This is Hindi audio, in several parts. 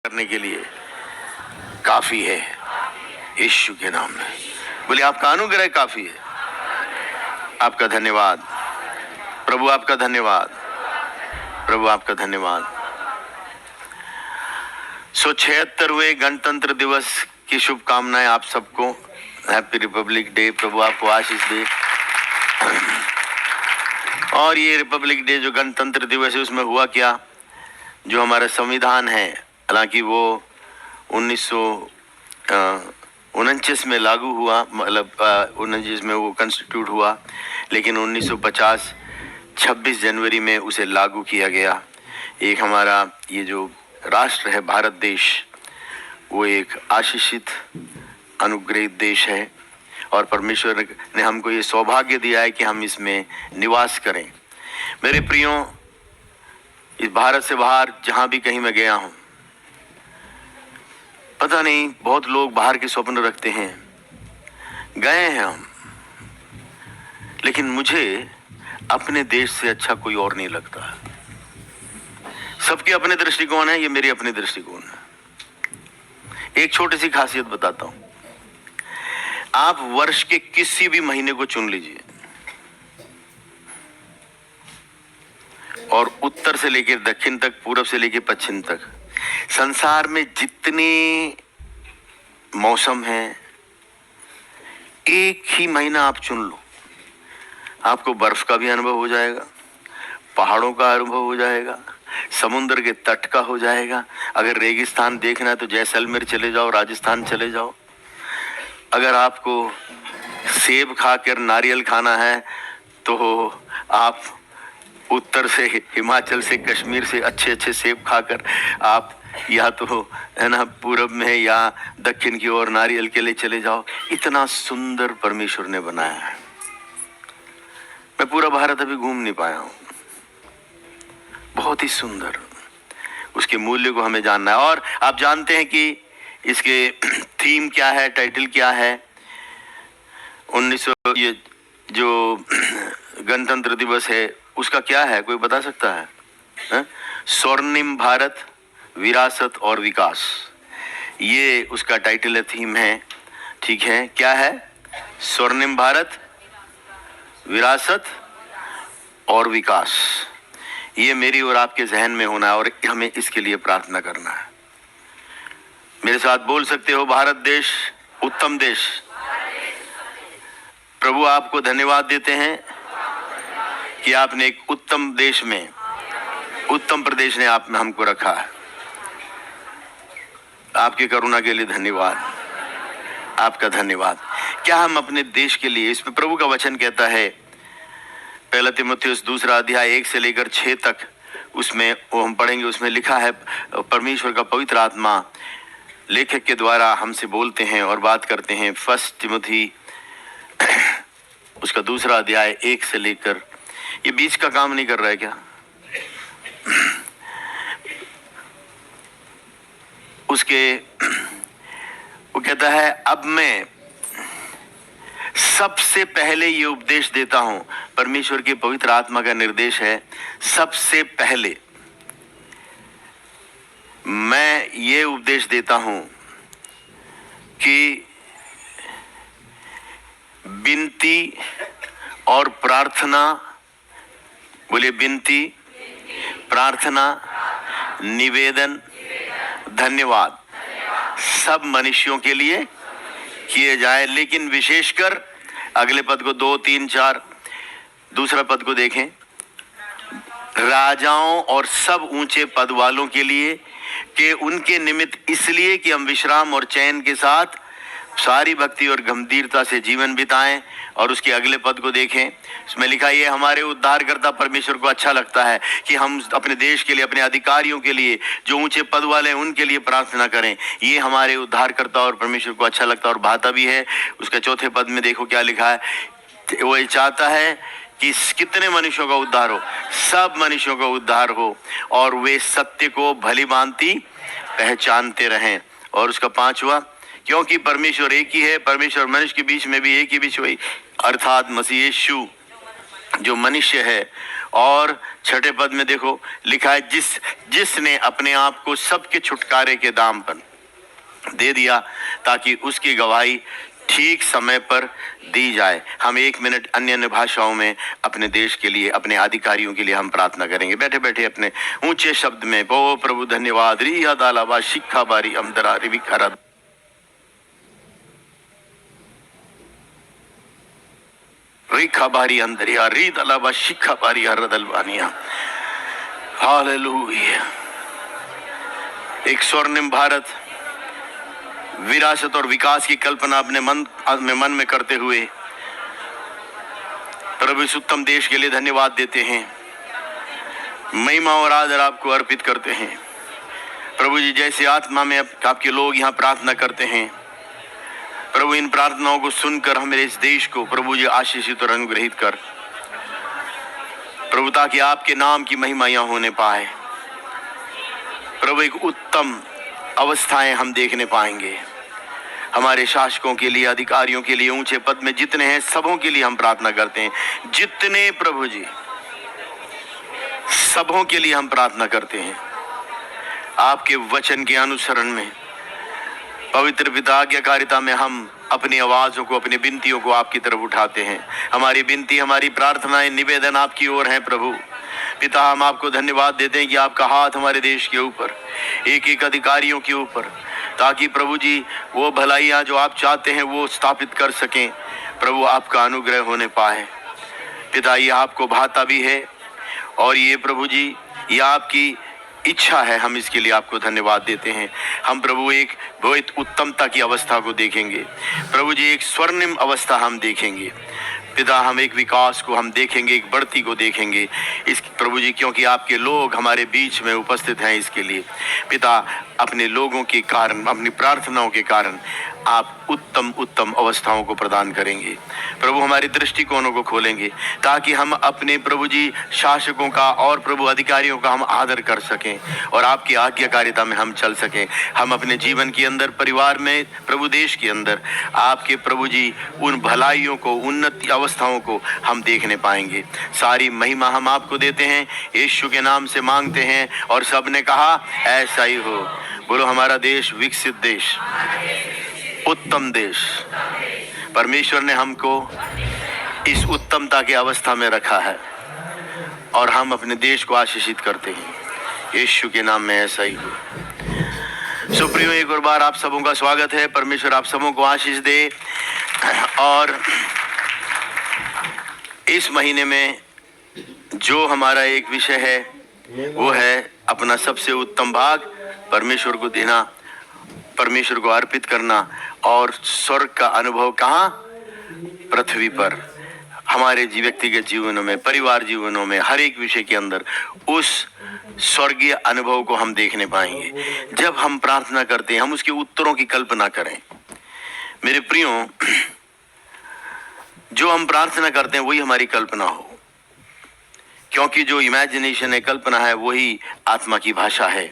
करने के लिए काफी है यीशु के नाम में। बोलिए आपका अनुग्रह काफी है। आपका धन्यवाद प्रभु, आपका धन्यवाद प्रभु, आपका धन्यवाद। 176वें गणतंत्र दिवस की शुभकामनाएं आप सबको। Happy Republic day. प्रभु आपको आशीष दे। और ये रिपब्लिक डे जो गणतंत्र दिवस है उसमें हुआ क्या, जो हमारा संविधान है, हालांकि वो 1949 में लागू हुआ, मतलब 19 में वो कॉन्स्टिट्यूट हुआ, लेकिन 1950 26 जनवरी में उसे लागू किया गया। एक हमारा ये जो राष्ट्र है भारत देश, वो एक आशीषित अनुग्रहित देश है और परमेश्वर ने हमको ये सौभाग्य दिया है कि हम इसमें निवास करें। मेरे प्रियो, इस भारत से बाहर जहां भी कहीं मैं गया हूं, पता नहीं बहुत लोग बाहर के स्वप्न रखते हैं, गए हैं हम, लेकिन मुझे अपने देश से अच्छा कोई और नहीं लगता। सबके अपने दृष्टिकोण है, ये मेरी अपनी दृष्टिकोण है। एक छोटी सी खासियत बताता हूं। आप वर्ष के किसी भी महीने को चुन लीजिए और उत्तर से लेकर दक्षिण तक, पूरब से लेकर पश्चिम तक, संसार में जितने मौसम हैं, एक ही महीना आप चुन लो, आपको बर्फ का भी अनुभव हो जाएगा, पहाड़ों का अनुभव हो जाएगा, समुद्र के तट का हो जाएगा। अगर रेगिस्तान देखना है तो जैसलमेर चले जाओ, राजस्थान चले जाओ। अगर आपको सेब खाकर नारियल खाना है तो आप उत्तर से, हिमाचल से, कश्मीर से अच्छे अच्छे सेब खाकर आप या तो है ना पूरब में या दक्षिण की ओर नारियल के लिए चले जाओ। इतना सुंदर परमेश्वर ने बनाया है। मैं पूरा भारत अभी घूम नहीं पाया हूं। बहुत ही सुंदर, उसके मूल्य को हमें जानना है। और आप जानते हैं कि इसके थीम क्या है, टाइटल क्या है। 1900 ये जो गणतंत्र दिवस है उसका क्या है, कोई बता सकता है? स्वर्णिम भारत, विरासत और विकास, ये उसका टाइटल है, थीम है। ठीक है, क्या है? स्वर्णिम भारत, विरासत और विकास। ये मेरी और आपके जहन में होना है और हमें इसके लिए प्रार्थना करना है। मेरे साथ बोल सकते हो, भारत देश उत्तम देश। प्रभु आपको धन्यवाद देते हैं कि आपने एक उत्तम देश में, उत्तम प्रदेश ने आप में हमको रखा है। आपकी करुणा के लिए धन्यवाद, आपका धन्यवाद। क्या हम अपने देश के लिए, इसमें प्रभु का वचन कहता है, पहला तीमुथियुस 2 अध्याय 1 से लेकर 6 तक, उसमें वो हम पढ़ेंगे, उसमें लिखा है परमेश्वर का पवित्र आत्मा लेखक के द्वारा हमसे बोलते हैं और बात करते हैं। 1 तिमुथी उसका 2 अध्याय 1 से लेकर, ये बीच का काम नहीं कर रहा है क्या? उसके वो कहता है, अब मैं सबसे पहले ये उपदेश देता हूं। परमेश्वर के पवित्र आत्मा का निर्देश है, सबसे पहले मैं ये उपदेश देता हूं कि विनती और प्रार्थना, बोलिए विनती, प्रार्थना, निवेदन, धन्यवाद सब मनुष्यों के लिए किए जाए, लेकिन विशेषकर अगले पद को 2, 3, 4, दूसरा पद को देखें, राजाओं और सब ऊंचे पद वालों के लिए, कि उनके निमित्त इसलिए कि हम विश्राम और चैन के साथ सारी भक्ति और गंभीरता से जीवन बिताएं। और उसके अगले पद को देखें, इसमें लिखा है, ये हमारे उद्धारकर्ता परमेश्वर को अच्छा लगता है कि हम अपने देश के लिए, अपने अधिकारियों के लिए, जो ऊंचे पद वाले हैं उनके लिए प्रार्थना करें। ये हमारे उद्धारकर्ता और परमेश्वर को अच्छा लगता है और भाता भी है। उसके चौथे पद में देखो क्या लिखा है, वो ये चाहता है कि कितने मनुष्यों का उद्धार हो, सब मनुष्यों का उद्धार हो और वे सत्य को भली भांति पहचानते रहें। और उसका 5वां, क्योंकि परमेश्वर एक ही है, परमेश्वर मनुष्य के बीच में भी एक ही बीच हुई, अर्थात मसीह यीशु। जो मनुष्य है। और छठे पद में देखो लिखा है, जिसने अपने आप को सबके छुटकारे के दाम पर दे दिया ताकि उसकी गवाही ठीक समय पर दी जाए। हम 1 मिनट अन्य अन्य भाषाओं में अपने देश के लिए, अपने अधिकारियों के लिए हम प्रार्थना करेंगे, बैठे बैठे अपने ऊंचे शब्द में। ओ प्रभु धन्यवाद। रिया दालाबा शिक्षा बारी अमदरा रिविकारा रेखा बारी अंदरिया रीद अलावा शिखा बारी हरदलवानिया। हालेलुया। एक स्वर्णिम भारत विरासत और विकास की कल्पना अपने मन में करते हुए प्रभु इस उत्तम देश के लिए धन्यवाद देते हैं, महिमा और आदर आपको अर्पित करते हैं। प्रभु जी, जैसे आत्मा में आपके लोग यहाँ प्रार्थना करते हैं, प्रभु इन प्रार्थनाओं को सुनकर हमारे इस देश को प्रभु जी आशीषित और अनुग्रहित कर प्रभु, ताकि आपके नाम की महिमा यहाँ होने पाए। प्रभु एक उत्तम अवस्थाएं हम देखने पाएंगे। हमारे शासकों के लिए, अधिकारियों के लिए, ऊंचे पद में जितने हैं सबों के लिए हम प्रार्थना करते हैं। जितने प्रभु जी सबों के लिए हम प्रार्थना करते हैं। आपके वचन के अनुसरण में पवित्र पिता आज्ञाकारिता में हम अपनी आवाजों को, अपनी विनतियों को आपकी तरफ उठाते हैं। हमारी विनती, हमारी प्रार्थनाएं, निवेदन आपकी ओर हैं प्रभु पिता। हम आपको धन्यवाद देते हैं कि आपका हाथ हमारे देश के ऊपर, एक एक अधिकारियों के ऊपर, ताकि प्रभु जी वो भलाइयाँ जो आप चाहते हैं वो स्थापित कर सकें। प्रभु आपका अनुग्रह होने पाए पिता। ये आपको भाता भी है और ये प्रभु जी ये आपकी इच्छा है। हम इसके लिए आपको धन्यवाद देते हैं। हम प्रभु एक बहुत उत्तमता की अवस्था को देखेंगे प्रभु जी, एक स्वर्णिम अवस्था हम देखेंगे पिता। हम एक विकास को हम देखेंगे, एक बढ़ती को देखेंगे इस प्रभु जी, क्योंकि आपके लोग हमारे बीच में उपस्थित हैं। इसके लिए पिता अपने लोगों के कारण, अपनी प्रार्थनाओं के कारण आप उत्तम उत्तम अवस्थाओं को प्रदान करेंगे प्रभु। हमारे दृष्टिकोणों को खोलेंगे ताकि हम अपने प्रभु जी शासकों का और प्रभु अधिकारियों का हम आदर कर सकें और आपकी आज्ञाकारिता में हम चल सकें। हम अपने जीवन के अंदर, परिवार में, प्रभु देश के अंदर आपके प्रभु जी उन भलाइयों को, उन्नति अवस्थाओं को हम देखने पाएंगे। सारी महिमा हम आपको देते हैं, यीशु के नाम से मांगते हैं और सबने कहा ऐसा ही हो। बोलो हमारा देश विकसित देश, उत्तम देश। परमेश्वर ने हमको इस उत्तमता की अवस्था में रखा है और हम अपने देश को आशीषित करते हैं। यीशु के नाम में ऐसा ही हो। सुप्रीम, एक और बार आप सबों का स्वागत है। परमेश्वर आप सबों को आशीष दे। और इस महीने में जो हमारा एक विषय है वो है अपना सबसे उत्तम भाग परमेश्वर को देना, परमेश्वर को अर्पित करना और स्वर्ग का अनुभव कहाँ? पृथ्वी पर। हमारे व्यक्तिगत जीवनों में, परिवार जीवनों में, हर एक विषय के अंदर उस स्वर्गीय अनुभव को हम देखने पाएंगे। जब हम प्रार्थना करते हैं हम उसके उत्तरों की कल्पना करें। मेरे प्रियो, जो हम प्रार्थना करते हैं वही हमारी कल्पना हो, क्योंकि जो इमेजिनेशन है, कल्पना है, वही आत्मा की भाषा है।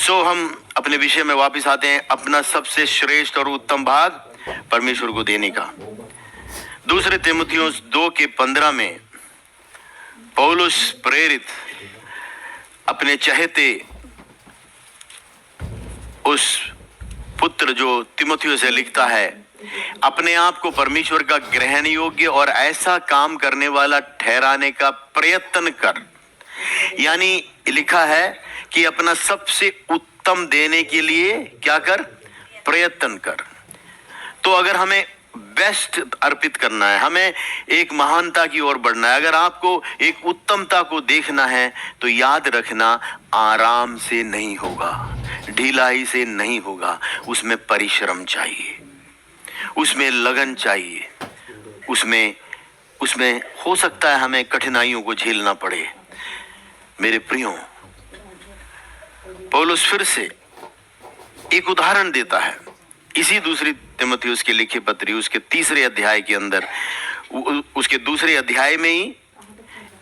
हम अपने विषय में वापस आते हैं, अपना सबसे श्रेष्ठ और उत्तम भाग परमेश्वर को देने का। दूसरे तीमुथियुस 2:15 में पौलुस प्रेरित अपने चहेते उस पुत्र जो तीमुथियुस से लिखता है, अपने आप को परमेश्वर का ग्रहण योग्य और ऐसा काम करने वाला ठहराने का प्रयत्न कर। यानी लिखा है कि अपना सबसे उत्तम देने के लिए क्या कर? प्रयत्न कर। तो अगर हमें बेस्ट अर्पित करना है, हमें एक महानता की ओर बढ़ना है, अगर आपको एक उत्तमता को देखना है, तो याद रखना आराम से नहीं होगा, ढिलाई से नहीं होगा। उसमें परिश्रम चाहिए, उसमें लगन चाहिए, उसमें हो सकता है हमें कठिनाइयों को झेलना पड़े। मेरे प्रियो, पौलुस फिर से एक उदाहरण देता है इसी दूसरी तीमुथियुस के लिखे पत्री उसके 3 अध्याय के अंदर। उसके दूसरे अध्याय में ही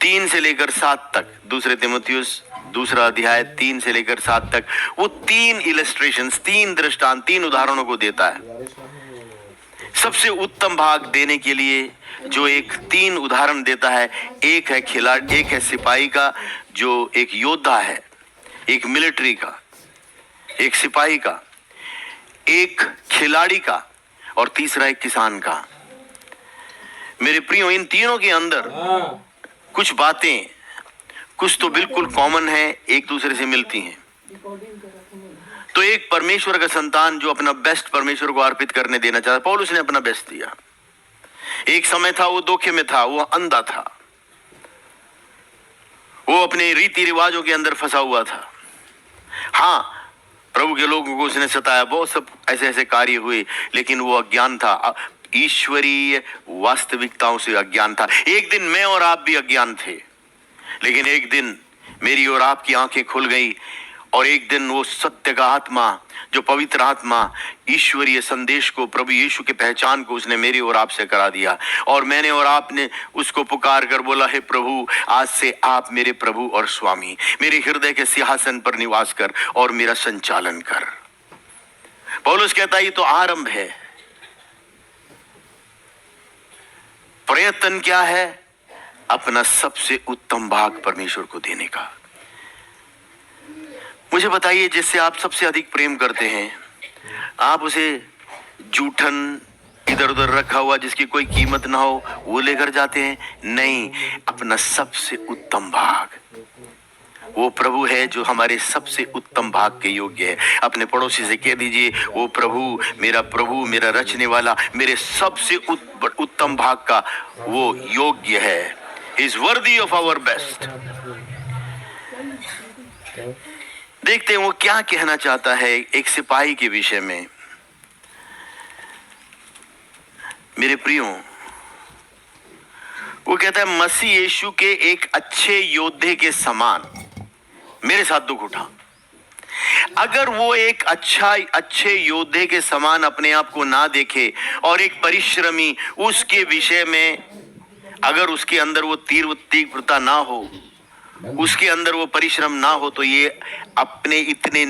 3 से लेकर 7 तक, दूसरे तीमुथियुस 2 अध्याय 3 से लेकर 7 तक, वो 3 इलस्ट्रेशंस, 3 दृष्टांत, 3 उदाहरणों को देता है। सबसे उत्तम भाग देने के लिए जो एक 3 उदाहरण देता है, एक है खिलाड़ी, एक है सिपाही का जो एक योद्धा है, एक मिलिट्री का, एक सिपाही का, एक खिलाड़ी का और तीसरा एक किसान का। मेरे प्रियो, इन तीनों के अंदर कुछ बातें, कुछ तो बिल्कुल कॉमन है, एक दूसरे से मिलती हैं। तो एक परमेश्वर का संतान जो अपना बेस्ट परमेश्वर को अर्पित करने देना चाहता, पौलुस ने अपना बेस्ट दिया। एक समय था वो धोखे में था, वो अंधा था, वो अपने रीति रिवाजों के अंदर फंसा हुआ था। हाँ, प्रभु के लोगों को उसने सताया, बहुत सब ऐसे ऐसे कार्य हुए, लेकिन वो अज्ञान था, ईश्वरीय वास्तविकताओं से अज्ञान था। एक दिन मैं और आप भी अज्ञान थे, लेकिन एक दिन मेरी और आपकी आंखें खुल गई और एक दिन वो सत्य का आत्मा, जो पवित्र आत्मा ईश्वरीय संदेश को, प्रभु यीशु की पहचान को उसने मेरी और आपसे करा दिया। और मैंने और आपने उसको पुकार कर बोला, हे प्रभु, आज से आप मेरे प्रभु और स्वामी, मेरे हृदय के सिंहासन पर निवास कर और मेरा संचालन कर। पौलुस कहता है ये तो आरंभ है। प्रयत्न क्या है? अपना सबसे उत्तम भाग परमेश्वर को देने का। मुझे बताइए, जिससे आप सबसे अधिक प्रेम करते हैं, आप उसे जूठन इधर उधर रखा हुआ जिसकी कोई कीमत ना हो वो लेकर जाते हैं? नहीं, अपना सबसे उत्तम भाग। वो प्रभु है जो हमारे सबसे उत्तम भाग के योग्य है। अपने पड़ोसी से कह दीजिए, वो प्रभु, मेरा रचने वाला, मेरे सबसे उत्तम भाग का वो योग्य है। He is worthy of our best। देखते हैं वो क्या कहना चाहता है एक सिपाही के विषय में। मेरे प्रियो, वो कहता है, मसीह यीशु के एक अच्छे योद्धे के समान मेरे साथ दुख उठा। अगर वो एक अच्छे योद्धे के समान अपने आप को ना देखे और एक परिश्रमी, उसके विषय में अगर उसके अंदर वो तीव्रता ना हो, उसके अंदर वो परिश्रम ना हो, तो ये अपने इतने